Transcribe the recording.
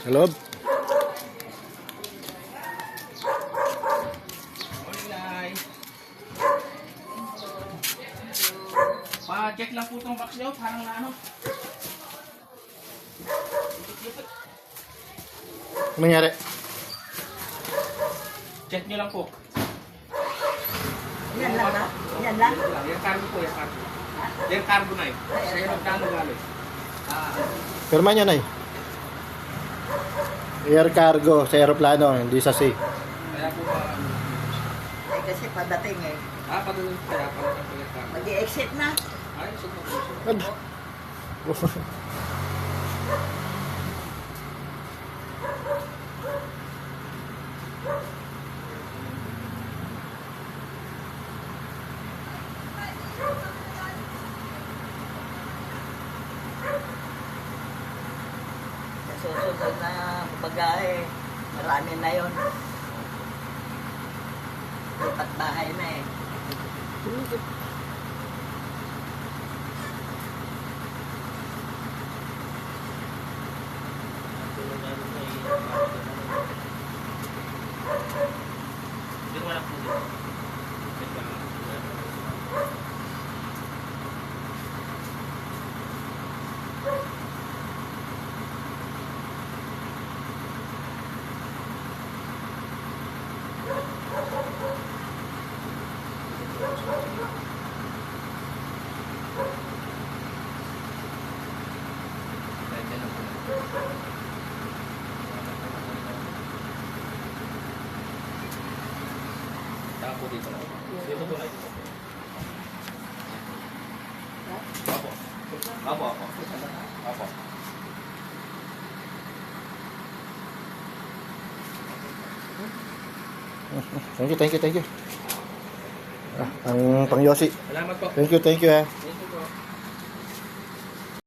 Hello? Morning, Nay. Pa-check lang po itong box nyo. Parang na ano. Anong nangyari? Check nyo lang po. Yan lang na? Yan lang? Yan cargo po, yan cargo. Yan cargo na eh. Sa yan ang plano galing. Pirma niya na eh. Air cargo sa aeroplano, hindi sa sea. Kaya po ba, Eh kasi padating eh. patuloy kaya pala po yan cargo. Mag-i-exit na. Ay, sige po. Ano? Sa susunod na pagkain, marami na yun. Lipat bahay na eh. Saka po dito na. Dito po na ito. Apo. Apo, apo. Apo. Thank you. Ah, ang pang Yossi. Salamat po. Thank you ha. Thank you.